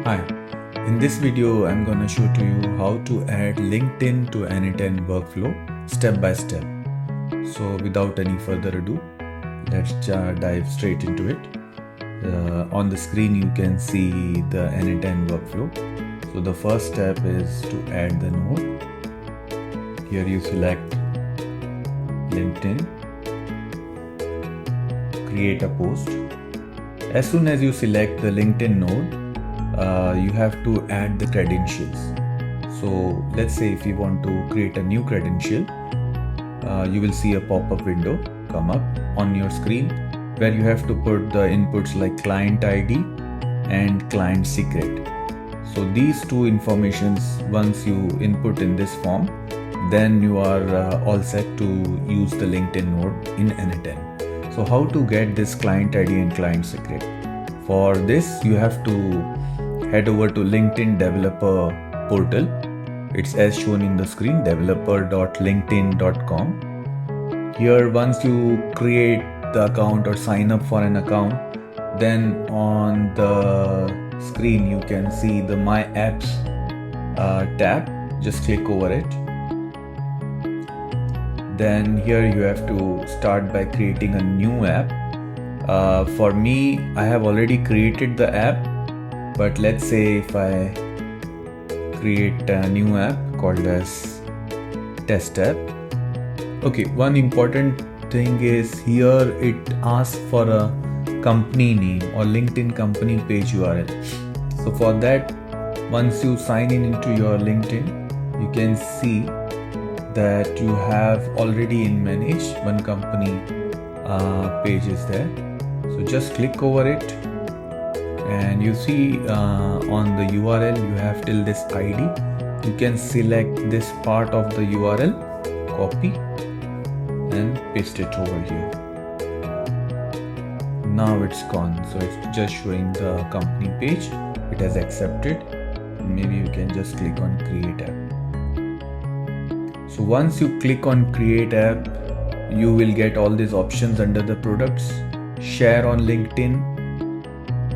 Hi, in this video I'm gonna show to you how to add LinkedIn to n8n workflow step by step. So without any further ado, let's dive straight into it. On the screen you can see the n8n workflow. So the first step is to add the node. Here you select LinkedIn, create a post. As soon as you select the LinkedIn node, you have to add the credentials. So let's say if you want to create a new credential, you will see a pop-up window come up on your screen where you have to put the inputs like client ID and client secret. So these two informations, once you input in this form, then you are all set to use the LinkedIn node in n8n. So how to get this client ID and client secret? For this, you have to head over to LinkedIn developer portal. It's as shown in the screen, developer.linkedin.com. Here, once you create the account or sign up for an account, then on the screen you can see the My Apps tab. Just click over it. Then here you have to start by creating a new app. For me, I have already created the app, but let's say if I create a new app called as test app. Okay, one important thing is here it asks for a company name or LinkedIn company page URL. So for that, once you sign in into your LinkedIn, you can see that you have already in manage one company page is there. So just click over it and you see on the URL you have till this ID. You can select this part of the URL, copy and paste it over here. Now it's gone, so it's just showing the company page. It has accepted. Maybe you can just click on create app. So once you click on create app, you will get all these options under the products. Share on LinkedIn,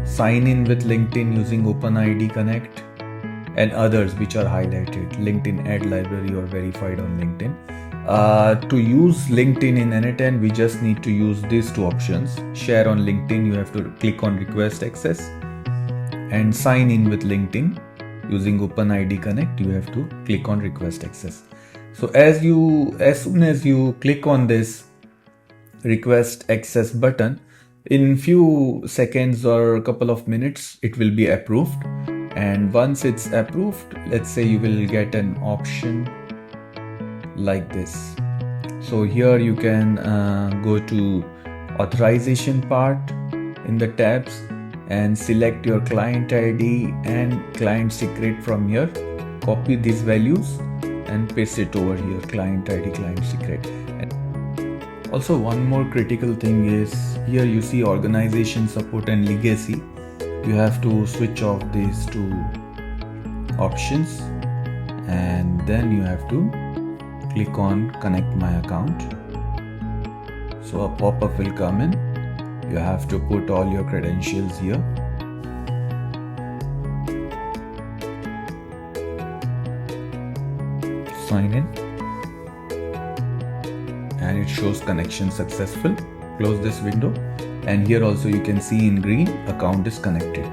sign in with LinkedIn using OpenID Connect, and others which are highlighted. LinkedIn ad library or verified on LinkedIn. To use LinkedIn in n8n, we just need to use these two options. Share on LinkedIn, you have to click on request access, and sign in with LinkedIn using OpenID Connect, you have to click on request access. So as soon as you click on this request access button, in few seconds or a couple of minutes it will be approved. And once it's approved, let's say you will get an option like this. So here you can go to authorization part in the tabs and select your client ID and client secret from here. Copy these values and paste it over here, client ID, client secret. Also, one more critical thing is here you see organization support and legacy. You have to switch off these two options and then you have to click on connect my account. So a pop-up will come in. You have to put all your credentials here. Sign in. And it shows connection successful. Close this window, and here also you can see in green account is connected.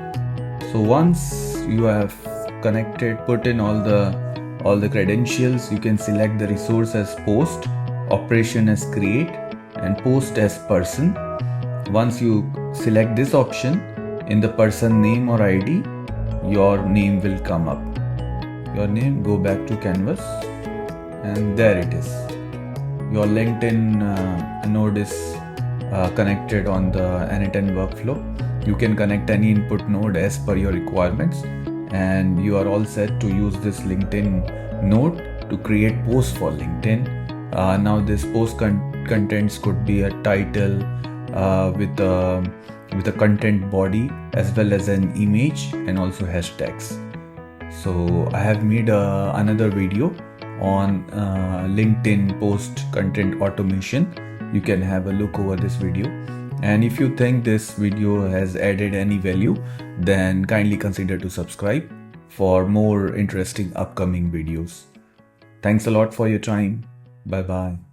So once you have connected, put in all the credentials, you can select the resource as post, operation as create, and post as person. Once you select this option, in the person name or ID, your name will come up. Your name, go back to canvas, and there it is. Your LinkedIn node is connected on the n8n workflow. You can connect any input node as per your requirements, and you are all set to use this LinkedIn node to create posts for LinkedIn. Now this post contents could be a title with a content body as well as an image and also hashtags. So I have made another video on LinkedIn post content automation. You can have a look over this video. And if you think this video has added any value, then kindly consider to subscribe for more interesting upcoming videos. Thanks a lot for your time. Bye bye.